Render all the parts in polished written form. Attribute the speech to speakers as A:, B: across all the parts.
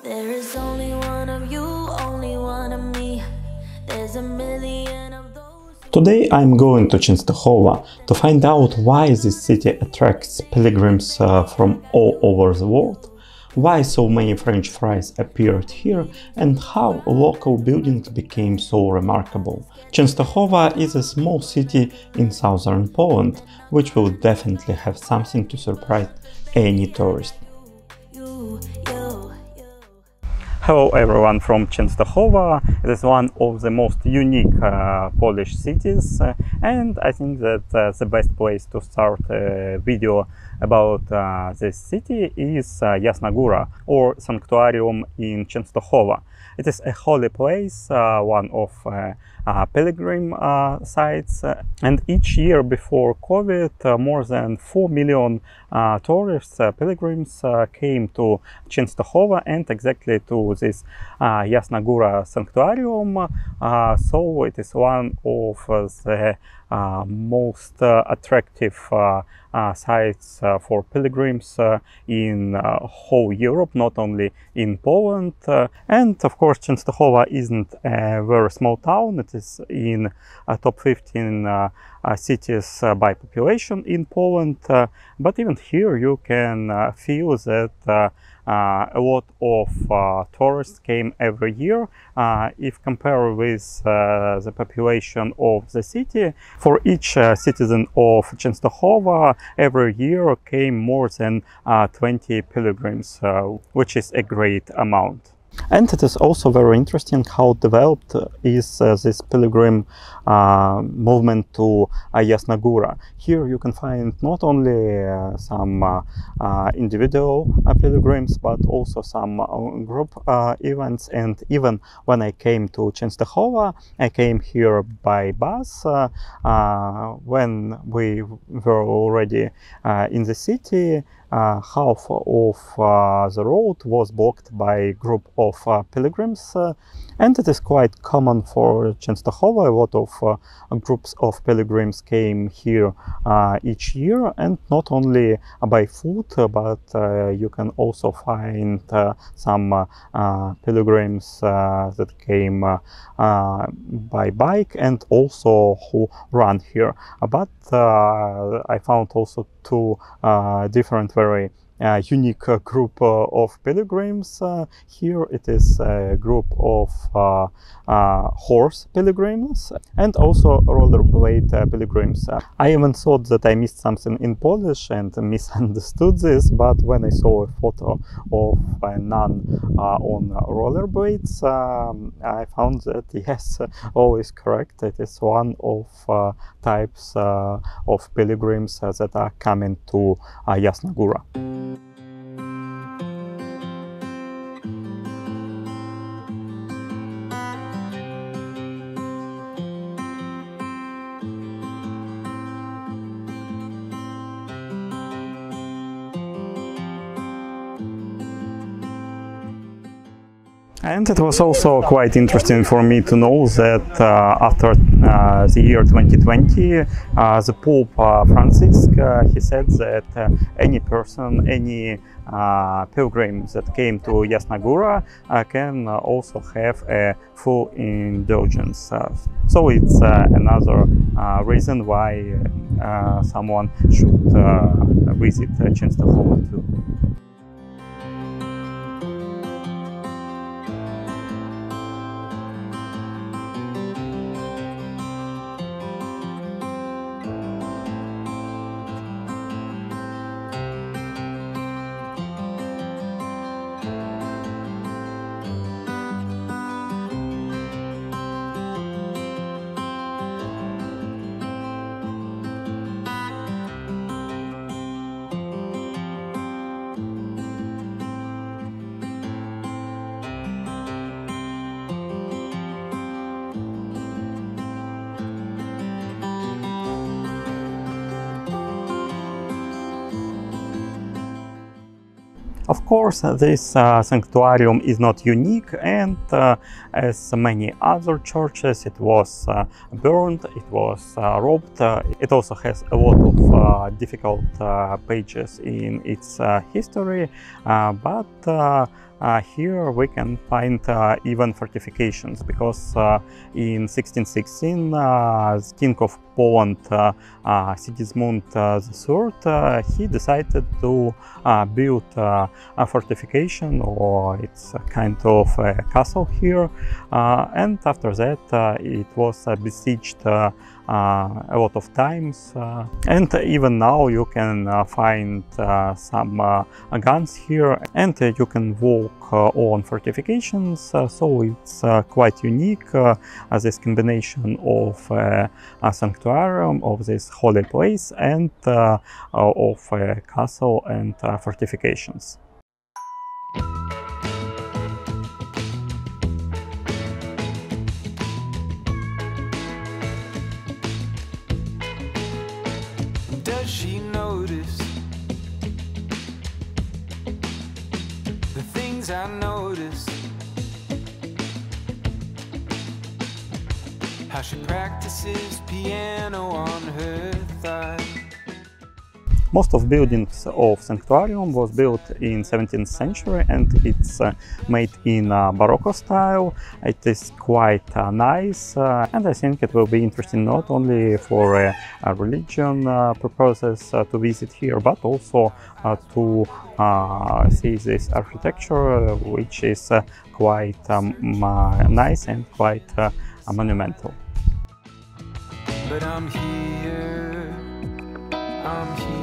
A: There is only one of you, only one of me. There's a million of those.
B: Today I'm going to Chestochowa to find out why this city attracts pilgrims from all over the world, why so many French fries appeared here, and how local buildings became so remarkable. Chestochowa is a small city in southern Poland, which will definitely have something to surprise any tourist. Hello everyone from Chestochowa. It is one of the most unique Polish cities, and I think that the best place to start a video about this city is Jasna Góra, or Sanctuarium in Chestochowa. It is a holy place, one of pilgrim sites, and each year before COVID, more than 4 million tourists, pilgrims came to Chestochowa and exactly to this Jasna Góra Sanctuarium. So it is one of the most attractive sites for pilgrims in whole Europe, not only in Poland. And of course, Chestochowa isn't a very small town. It is in top 15 cities by population in Poland. But even here you can feel that a lot of tourists came every year. If compared with the population of the city, for each citizen of Chestochowa every year came more than 20 pilgrims, which is a great amount. And it is also very interesting how developed is this pilgrim movement to Jasna Góra. Here you can find not only some individual pilgrims, but also some group events. And even when I came to Chestochowa, I came here by bus. When we were already in the city, half of the road was blocked by a group of pilgrims, and it is quite common for Chestochowa. A lot of groups of pilgrims came here each year, and not only by foot, but you can also find some pilgrims that came by bike and also who run here. But I found also two different very unique group of pilgrims. Here it is a group of horse pilgrims and also rollerblade pilgrims. I even thought that I missed something in Polish and misunderstood this, but when I saw a photo of a nun on rollerblades, I found that yes, all is correct. It is one of types of pilgrims that are coming to Jasna Góra. And it was also quite interesting for me to know that after the year 2020, the Pope Francis, he said that any person, any pilgrim that came to Jasna Góra can also have a full indulgence. So it's another reason why someone should visit Chestochowa too. Of course, this sanctuarium is not unique, and as many other churches, it was burned, it was robbed. It also has a lot of difficult pages in its history, but here we can find even fortifications, because in 1616 the King of Poland, Sigismund III, he decided to build a fortification, or it's a kind of a castle here, and after that it was besieged a lot of times, and even now you can find some guns here, and you can walk on fortifications, so it's quite unique, this combination of a sanctuarium, of this holy place, and of a castle and fortifications.
C: Does she notice the things I notice? How she practices piano on her thigh.
B: Most of buildings of Sanctuarium was built in 17th century, and it's made in Baroque style. It is quite nice, and I think it will be interesting not only for religion purposes to visit here, but also to see this architecture, which is quite nice and quite monumental.
C: But I'm here, I'm here.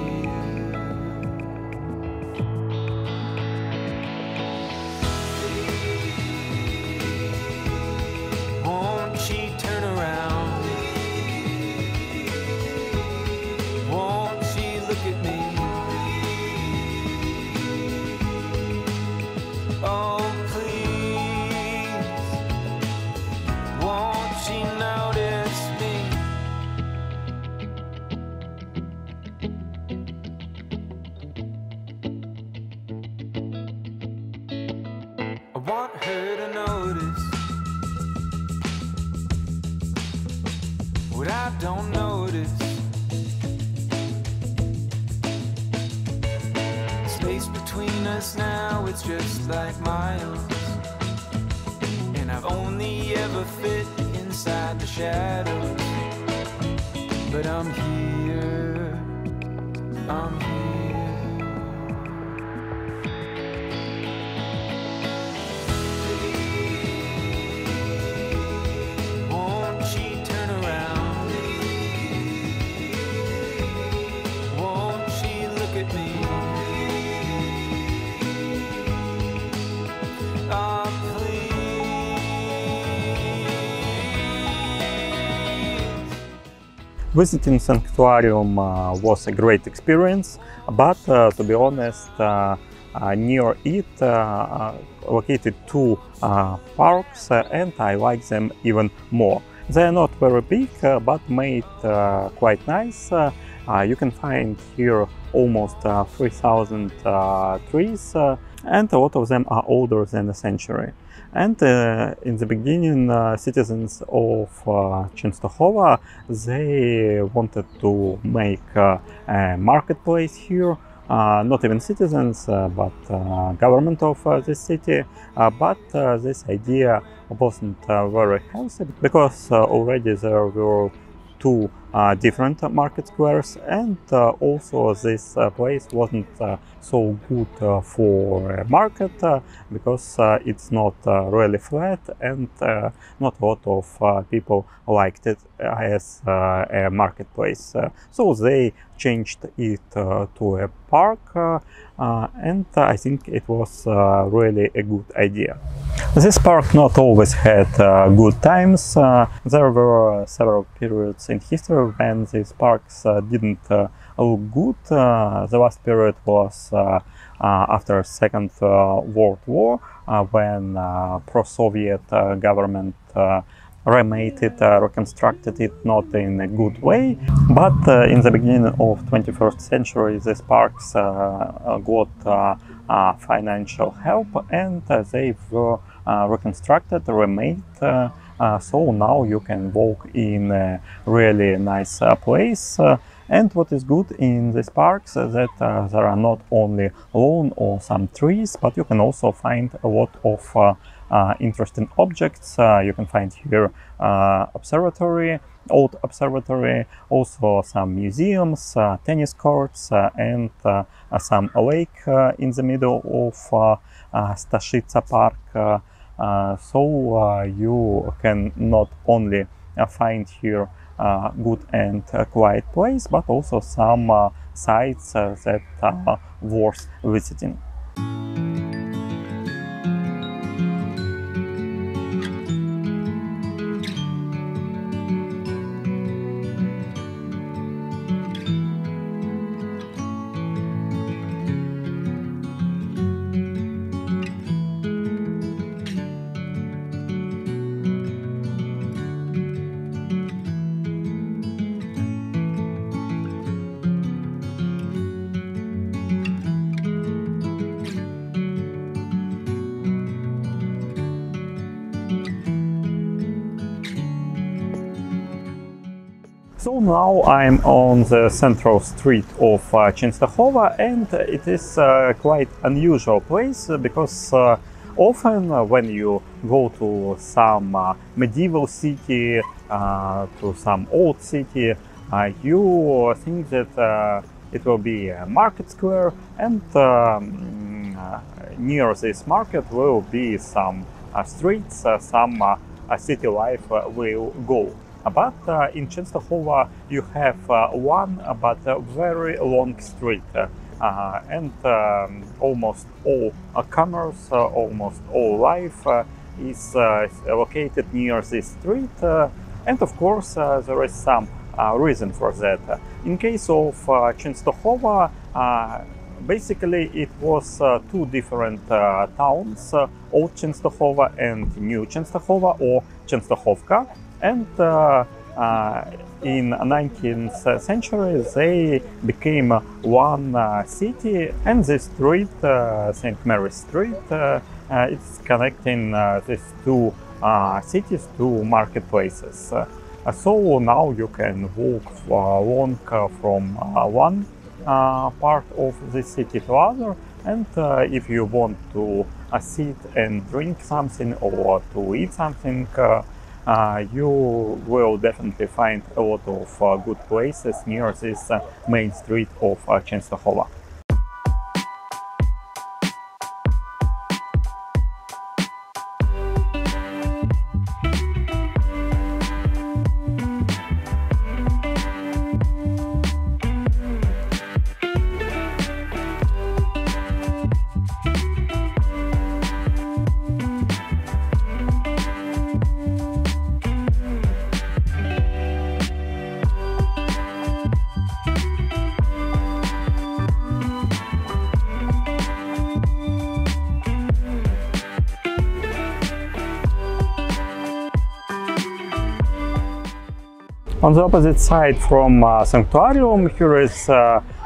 C: Won't she turn around? Won't she look at me? Oh, please, won't she notice me? I want her to notice what I don't notice. Space between us now, it's just like miles, and I've only ever fit inside the shadows. But I'm here, I'm here. Won't she turn around? Won't she look at me? Oh, please.
B: Visiting Sanctuarium was a great experience, but to be honest, near it located two parks, and I like them even more. They are not very big, but made quite nice. You can find here almost 3,000 trees, and a lot of them are older than a century. And in the beginning, citizens of Chestochowa, they wanted to make a marketplace here. Not even citizens, but government of this city. But this idea wasn't very healthy, because already there were two different market squares, and also this place wasn't so good for a market, because it's not really flat, and not a lot of people liked it as a marketplace. So they changed it to a park, and I think it was really a good idea. This park not always had good times. There were several periods in history when these parks didn't look good. The last period was after Second World War, when pro-Soviet government remade it, reconstructed it not in a good way. But in the beginning of 21st century, these parks got financial help, and they were reconstructed, remade. So now you can walk in a really nice place, And what is good in these parks is that there are not only lawn or some trees, but you can also find a lot of interesting objects. You can find here observatory, old observatory, also some museums, tennis courts, and some lake in the middle of Stashica Park. So you can not only find here good and quiet place, but also some sites that are worth visiting. So now I'm on the central street of Chestochowa, and it is quite unusual place because often when you go to some medieval city, to some old city, you think that it will be a market square, and near this market will be some streets, some city life will go. But in Chestochowa you have one but very long street, and almost all commerce, almost all life is located near this street, and of course there is some reason for that. In case of Chestochowa, basically it was two different towns, Old Chestochowa and New Chestochowa, or Częstochowka. And in 19th century they became one city, and this street, St. Mary's Street, it's connecting these two cities to marketplaces. So now you can walk along from one part of the city to other, and if you want to sit and drink something or to eat something, you will definitely find a lot of good places near this main street of Chestochowa. On the opposite side from Sanctuarium, here is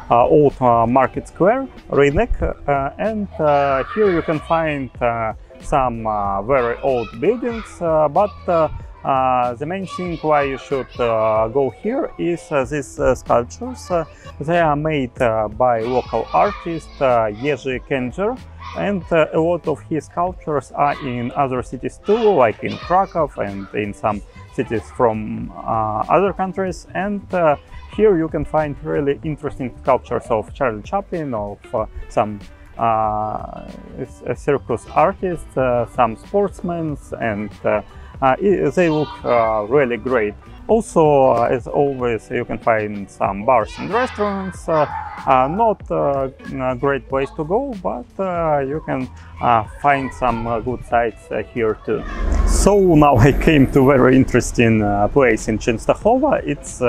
B: old market square, Rynek, and here you can find some very old buildings, but the main thing why you should go here is these sculptures. They are made by local artist Jerzy Kędzior, and a lot of his sculptures are in other cities too, like in Krakow and in some cities from other countries. And here you can find really interesting sculptures of Charlie Chaplin, of some circus artists, some sportsmen, and they look really great. Also, as always, you can find some bars and restaurants. Not a great place to go, but you can find some good sites here too. So now I came to a very interesting place in Częstochowa. It's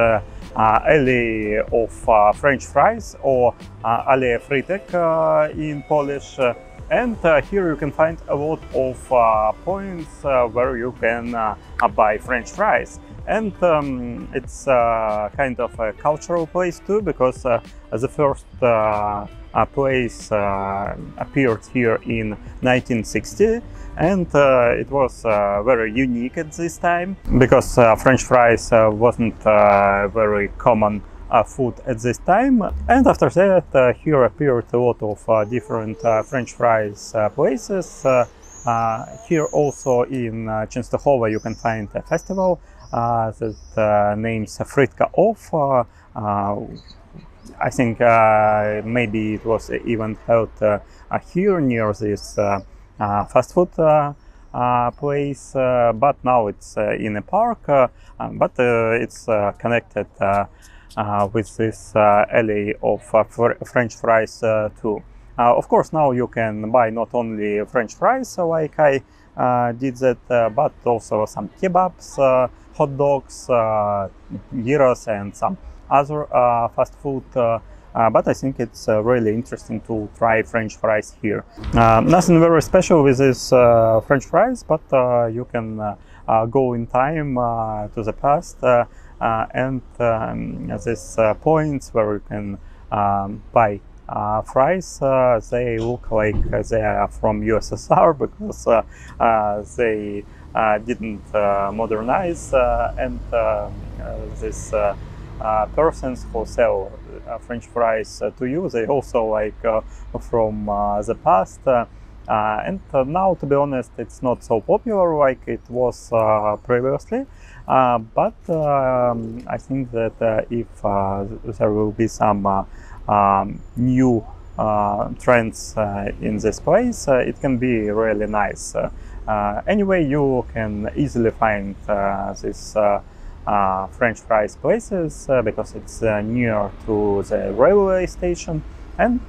B: alley of French fries, or Aleja Frytek in Polish. And here you can find a lot of points where you can buy French fries. And it's kind of a cultural place too, because the first place appeared here in 1960, and it was very unique at this time, because French fries wasn't very common food at this time. And after that, here appeared a lot of different French fries places. Here also in Chestochowa you can find a festival that names Fritka Off. I think maybe it was even held here near this fast food place, but now it's in a park, but it's connected with this alley of French fries too. Of course, now you can buy not only French fries like I did that, but also some kebabs, hot dogs, gyros, and some other fast food. But I think it's really interesting to try French fries here. Nothing very special with these French fries, but you can go in time to the past and these points where you can buy fries. They look like they are from USSR because they didn't modernize, and these persons who sell French fries to you, they also like from the past, and now, to be honest, it's not so popular like it was previously, but I think that if there will be some new trends in this place, it can be really nice. Anyway, you can easily find this French fries places because it's near to the railway station, and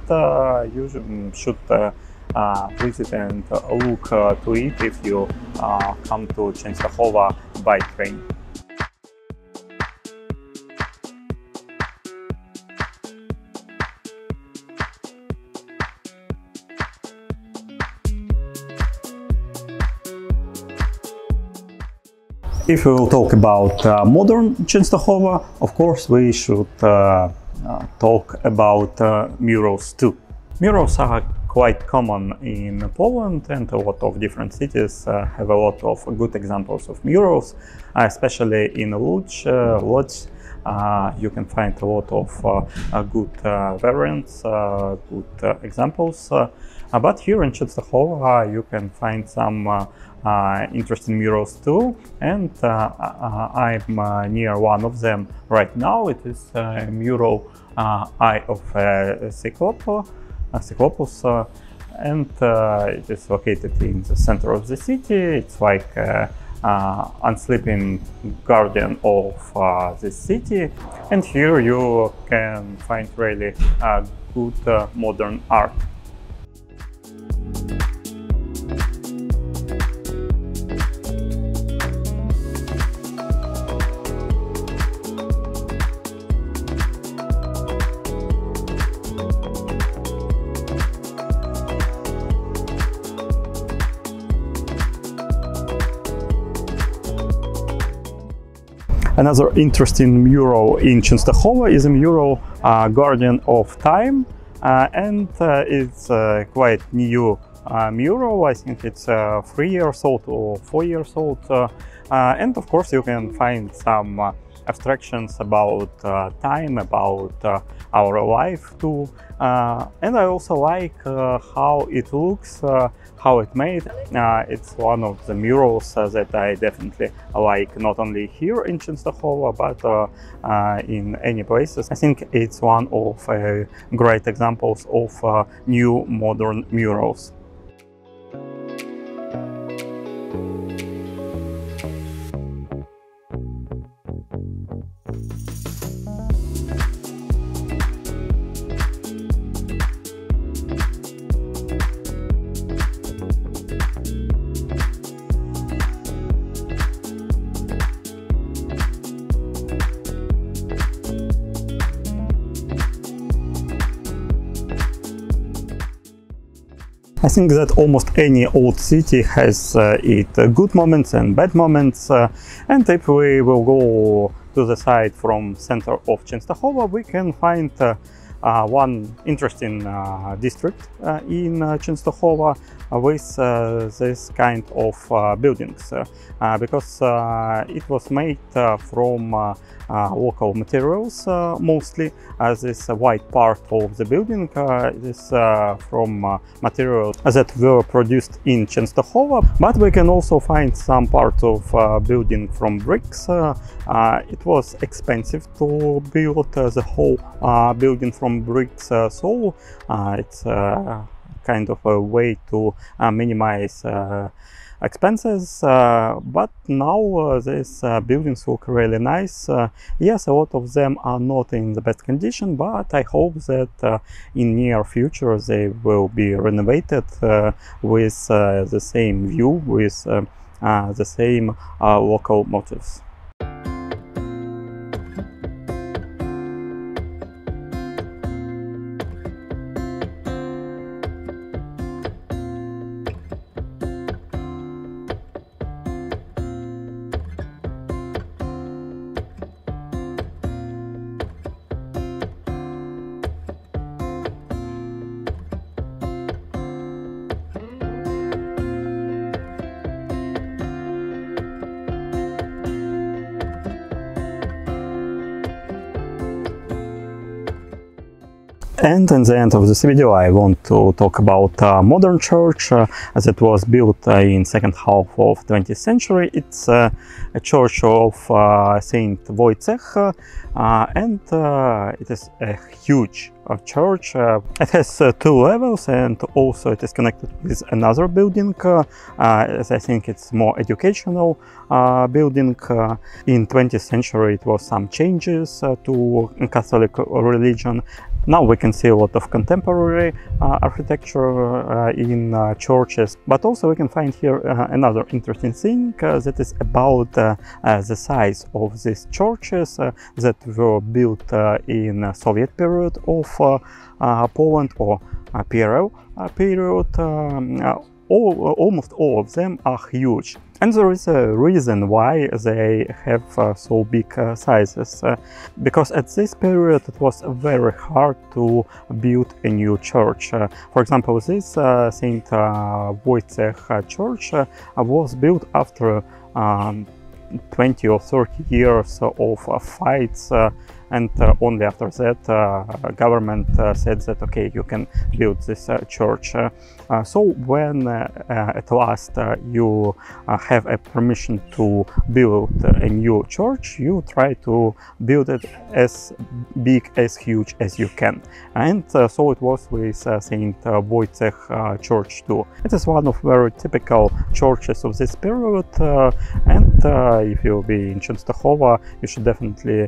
B: you should visit and look to it if you come to Chestochowa by train. If we will talk about modern Chestochowa, of course we should talk about murals too. Murals are quite common in Poland, and a lot of different cities have a lot of good examples of murals, especially in Łódź. You can find a lot of good variants, good examples. But here in Chestochowa you can find some interesting murals too, and I'm near one of them right now. It is a mural Eye of Cyclopus, and it is located in the center of the city. It's like unsleeping guardian of this city, and here you can find really good modern art. Another interesting mural in Chestochowa is a mural Guardian of Time, and it's quite new mural. I think it's 3 years old or 4 years old, and of course you can find some abstractions about time, about our life too, and I also like how it looks, how it made. It's one of the murals that I definitely like, not only here in Chestochowa but in any places. I think it's one of great examples of new modern murals. I think that almost any old city has its good moments and bad moments, and if we will go to the side from center of Chestochowa, we can find one interesting district in Chestochowa with this kind of buildings, because it was made from local materials mostly. This white part of the building is from materials that were produced in Chestochowa, but we can also find some parts of building from bricks. It was expensive to build the whole building from bricks, so it's kind of a way to minimize expenses, but now these buildings look really nice. Yes, a lot of them are not in the best condition, but I hope that in near future they will be renovated with the same view, with the same local motifs. And in the end of this video I want to talk about a modern church as it was built in second half of 20th century. It's a church of Saint Wojciech, and it is a huge church. It has 2 levels, and also it is connected with another building, as I think it's more educational building. In 20th century it was some changes to Catholic religion. Now we can see a lot of contemporary architecture in churches, but also we can find here another interesting thing that is about the size of these churches that were built in Soviet period of Poland, or PRL period. Almost all of them are huge, and there is a reason why they have so big sizes, because at this period it was very hard to build a new church. For example, this Saint Wojciech church was built after 20 or 30 years of fights, and only after that government said that okay, you can build this church. So when at last you have a permission to build a new church, you try to build it as big, as huge as you can, and so it was with Saint Wojciech church too. It is one of very typical churches of this period, and if you'll be in Chestochowa you should definitely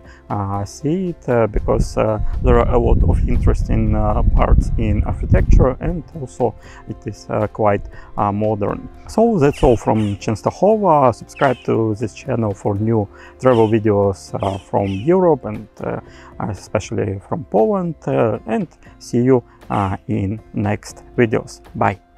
B: see it, because there are a lot of interesting parts in architecture, and also it is quite modern. So that's all from Chestochowa. Subscribe to this channel for new travel videos from Europe, and especially from Poland, and see you in next videos. Bye.